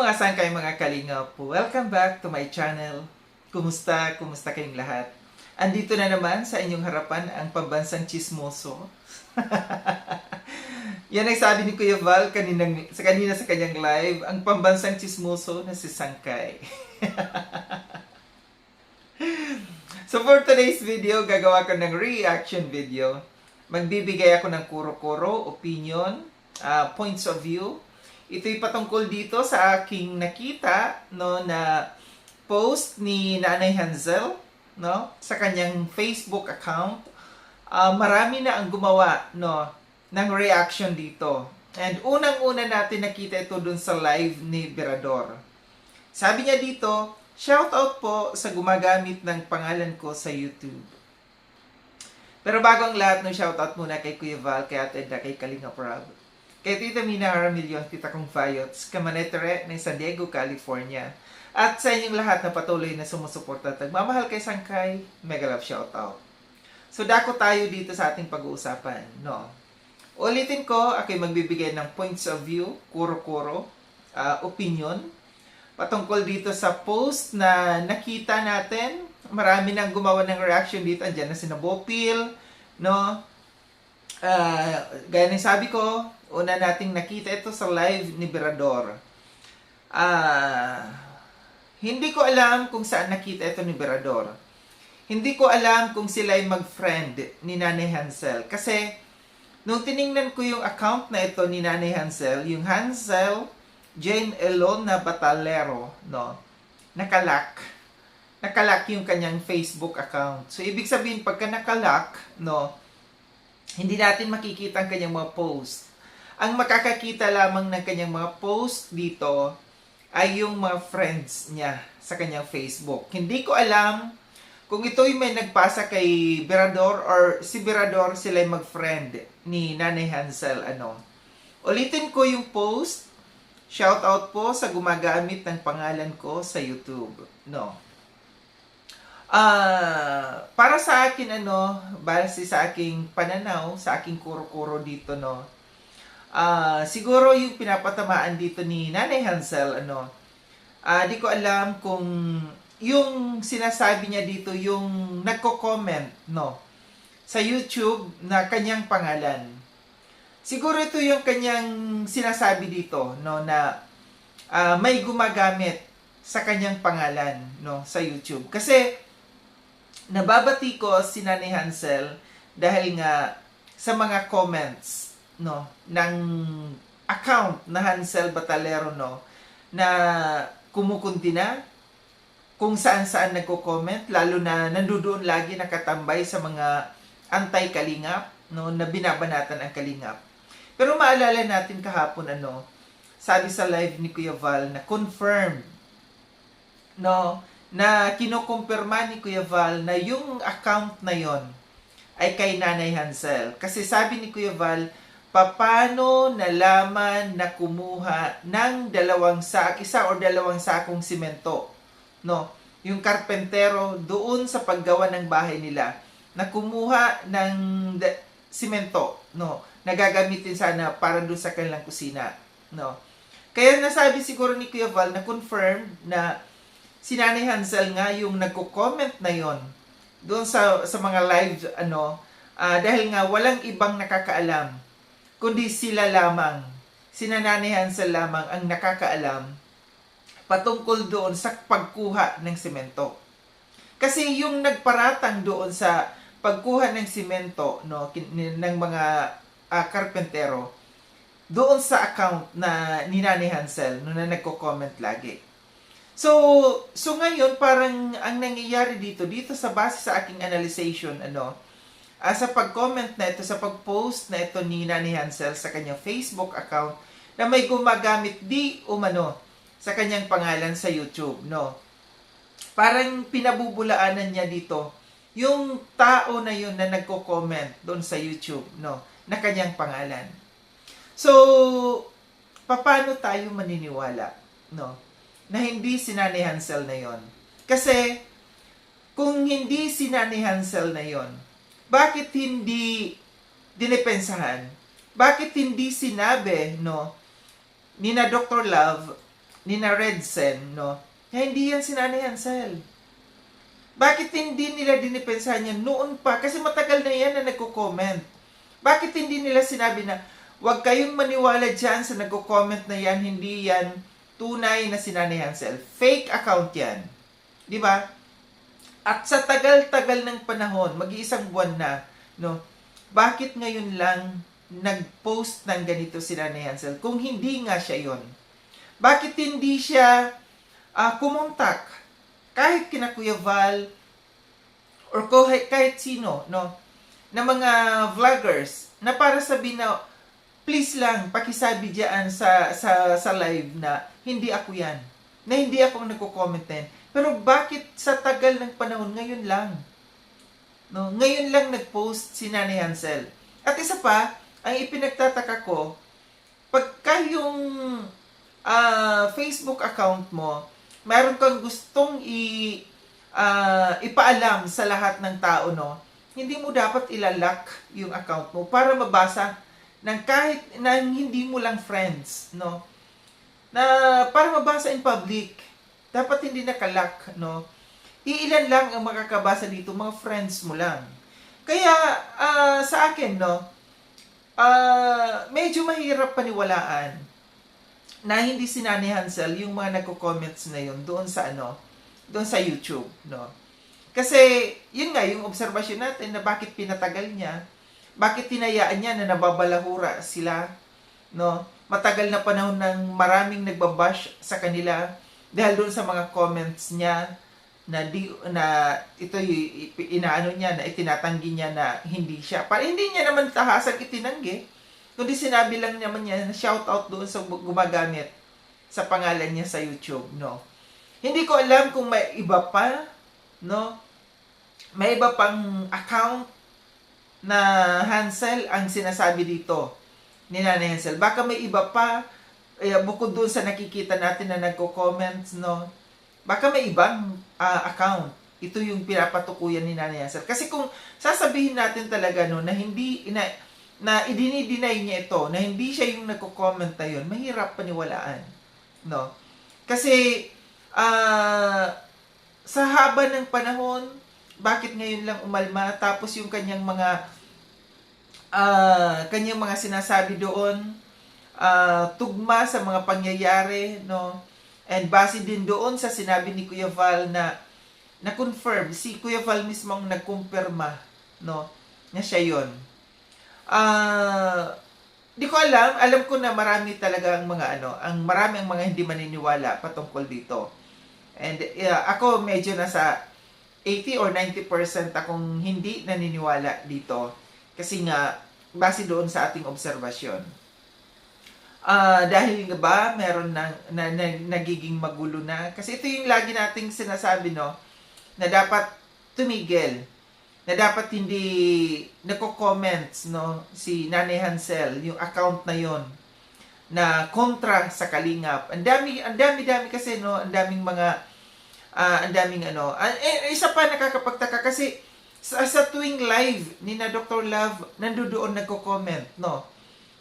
mga sangkay mga kalingap, welcome back to my channel. Kumusta? Kumusta kayong lahat? Andito na naman sa inyong harapan ang pambansang chismoso. Yan ang sabi ni Kuya Val kanina sa kanyang live, ang pambansang chismoso na si Sangkay. So for today's video, gagawa ko ng reaction video. Magbibigay ako ng kuro-kuro, opinion, points of view. Ito'y patungkol dito sa aking nakita no, na post ni Nanay Hansel no, sa kanyang Facebook account. Marami na ang gumawa no, ng reaction dito. And unang-una natin nakita ito dun sa live ni Berador. Sabi niya dito, shoutout po sa gumagamit ng pangalan ko sa YouTube. Pero bago ang lahat, no, shoutout muna kay Kuya Val, kay Ate Edna, kay Kalinga Prab, kay Tita Mina Aramilyon, Tita Kong Fayots, Kamanetere ng San Diego, California, at sa inyong lahat na patuloy na sumusuporta at nagmamahal kay Sangkay, mega love shoutout. So dako tayo dito sa ating pag-uusapan, no? Ulitin ko, ako'y magbibigay ng points of view, kuro-kuro, opinion, patungkol dito sa post na nakita natin. Marami nang gumawa ng reaction dito. Andiyan na si Nabopil, no? Gaya ng sabi ko, una nating nakita ito sa live ni Berador. Hindi ko alam kung saan nakita ito ni Berador. Hindi ko alam kung sila ay mag-friend ni Nanay Hansel. Kasi, nung tiningnan ko yung account na ito ni Nanay Hansel, yung Hansel Jane Elona Batalero, no? Nakalak yung kanyang Facebook account. So, ibig sabihin, pagka nakalak, no, hindi natin makikita ang kanyang mga post. Ang makakakita lamang ng kanyang mga post dito ay yung mga friends niya sa kanyang Facebook. Hindi ko alam kung ito'y may nagpasa kay Berador or si Berador sila'y mag-friend ni Nanay Hansel. Ulitin ko yung post. Shoutout po sa gumagamit ng pangalan ko sa YouTube. No. Para sa akin, base sa aking pananaw, sa aking kuro-kuro dito, no, siguro yung pinapatamaan dito ni Nanay Hansel, di ko alam kung yung sinasabi niya dito, yung nagko-comment, no, sa YouTube na kanyang pangalan. Siguro ito yung kanyang sinasabi dito, no, na may gumagamit sa kanyang pangalan, no, sa YouTube. Kasi nababati ko si Nanay Hansel dahil nga sa mga comments, no, ng account na Hansel Batalero, no, na kumukunti na kung saan-saan nagko-comment, lalo na nandoon lagi nakatambay sa mga anti-kalingap, no, na binabanatan ang kalingap. Pero maalala natin kahapon, sabi sa live ni Kuya Val na confirmed, no, na kinukumpirma ni Kuya Val na yung account na yon ay kay Nanay Hansel. Kasi sabi ni Kuya Val, paano nalaman na kumuha ng isa o dalawang sakong simento, no? Yung karpentero doon sa paggawa ng bahay nila, na kumuha ng simento, no? Nagagamitin sana para doon sa kanilang kusina, no? Kaya nasabi siguro ni Kuya Val na confirmed na si Nanay Hansel nga yung nagko-comment na yon doon sa mga live, dahil nga walang ibang nakakaalam, kundi sila lamang, si Nanay Hansel lamang ang nakakaalam patungkol doon sa pagkuha ng semento. Kasi yung nagparatang doon sa pagkuha ng semento, no, ng mga karpentero, doon sa account na ni Nanay Hansel, no, na nagko-comment lagi. So ngayon, parang ang nangyayari dito sa base sa aking analyzation, sa pag-comment na ito, sa pag-post na ito ni Nanay Hansel sa kanyang Facebook account, na may gumagamit di umano sa kanyang pangalan sa YouTube, no? Parang pinabubulaanan niya dito yung tao na yun na nagko-comment doon sa YouTube, no, na kanyang pangalan. So, paano tayo maniniwala, no, na hindi si Nanay Hansel na yon? Kasi, kung hindi si Nanay Hansel na yon, bakit hindi dinepensahan? Bakit hindi sinabi, no, ni na Dr. Love ni na Redsen, no, na hindi yan si Nanay Hansel. Bakit hindi nila dinipensahan yan noon pa? Kasi matagal na yan na nagko-comment. Bakit hindi nila sinabi na, huwag kayong maniwala dyan sa nagko-comment na yan, hindi yan tunay na si Nanay Hansel. Fake account yan. Di ba? At sa tagal-tagal ng panahon, mag-iisang buwan na, no, bakit ngayon lang nag-post ng ganito si Nanay Hansel kung hindi nga siya yon? Bakit hindi siya kumontak kahit kina Kuya Val or kahit sino, no, na mga vloggers na para sabihin na please lang pakisabi diyan sa live na hindi ako yan, na hindi ako nagko-comment din. Pero bakit sa tagal ng panahon ngayon lang, no, ngayon lang nag-post si Nanay Hansel? At isa pa, ang ipinagtataka ko, pagka yung Facebook account mo, mayroon kang gustong ipaalam sa lahat ng tao, no, hindi mo dapat ilalock yung account mo para mabasa ng kahit na hindi mo lang friends, no, na para mabasa in public. Dapat hindi nakalock, no. Iilan lang ang makakabasa dito, mga friends mo lang. Kaya sa akin, no, medyo mahirap paniwalaan na hindi si Nanay Hansel yung mga nagko-comments na yun doon sa doon sa YouTube, no. Kasi yun nga yung obserbasyon natin na bakit pinatagal niya, bakit tinayaan niya na nababalahura sila, no. Matagal na panahon ng maraming nagbabash sa kanila dahil doon sa mga comments niya na ito inaano niya, na itinatanggi niya na hindi siya. Hindi niya naman tahasang itinanggi, kundi sinabi lang naman niya na shout out doon sa gumagamit sa pangalan niya sa YouTube, no. Hindi ko alam kung may iba pa, no. May iba pang account na Hansel ang sinasabi dito ni Nanay Hansel. Baka may iba pa bukod doon sa nakikita natin na nagko-comments, no. Baka may ibang account. Ito yung pinapatukuyan ni Nanay Hansel. Kasi kung sasabihin natin talaga, no, na hindi na idini-deny niya ito, na hindi siya yung nagko-comment na yun, mahirap paniwalaan, no. Kasi sa haba ng panahon, bakit ngayon lang umalma? Tapos yung kanyang mga sinasabi doon, tugma sa mga pangyayari, no. And base din doon sa sinabi ni Kuya Val na confirm, si Kuya Val mismo ang nagkumpirma, no, na siya yun. Di ko alam ko na marami talaga marami ang mga hindi maniniwala patungkol dito. And ako medyo nasa 80 or 90% akong hindi naniniwala dito. Kasi nga, base doon sa ating obserbasyon. Dahil nga ba, meron nagiging magulo na. Kasi ito yung lagi nating sinasabi, no, na dapat tumigil. Na dapat hindi nagko-comments, no, si Nanay Hansel, yung account na yon na kontra sa Kalingap. Ang dami kasi, no, ang daming isa pa nakakapagtaka kasi sa tuwing live ni na Dr. Love, nandoon nagko-comment, no,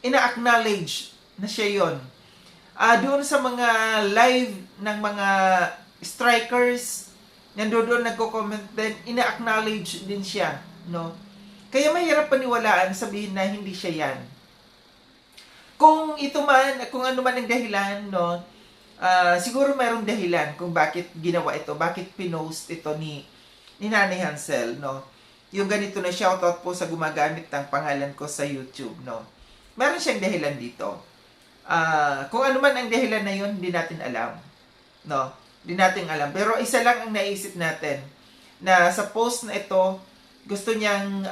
ina-acknowledge na siya yon. Doon sa mga live ng mga strikers, nandoon nagko-comment din, ina-acknowledge din siya, no. Kaya mahirap paniwalaan, sabihin na hindi siya yan. Kung ano man ang dahilan, no, siguro mayroong dahilan kung bakit ginawa ito, bakit pinost ito ni Nanay Hansel, no. Yung ganito na shoutout po sa gumagamit ng pangalan ko sa YouTube, no. Meron siyang dahilan dito. Kung ano man ang dahilan na yun, hindi natin alam, no. Hindi natin alam. Pero isa lang ang naisip natin, na sa post na ito, gusto niyang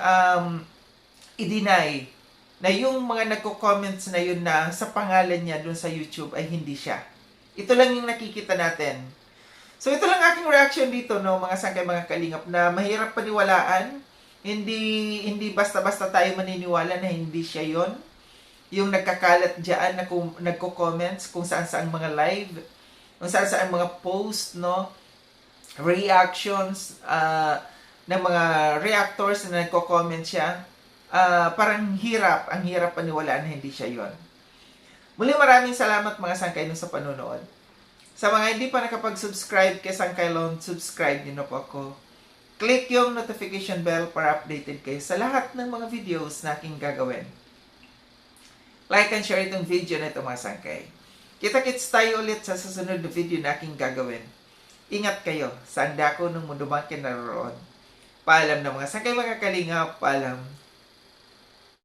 i-deny na yung mga nagko-comments na yun na sa pangalan niya dun sa YouTube ay hindi siya. Ito lang yung nakikita natin. So ito lang aking reaction dito, no, mga sangkay, mga kalingap, na mahirap paniwalaan. Hindi basta-basta tayo maniniwala na hindi siya yon. Yung nagkakalat diyan na nagko-comments kung saan-saan mga live, kung saan-saan mga post, no, reactions ng mga reactors na nagko-comment siya. Parang ang hirap paniwalaan na hindi siya yon. Muli maraming salamat mga sangkay sa panonood. Sa mga hindi pa nakapag-subscribe kay Sangkailon, subscribe nyo na po ako. Click yung notification bell para updated kayo sa lahat ng mga videos na aking gagawin. Like and share itong video na ito mga sangkay. Kita-kits tayo ulit sa susunod na video na aking gagawin. Ingat kayo sa andako ng mundo man kinaroroon. Paalam na mga sangkay mga kalingap, paalam.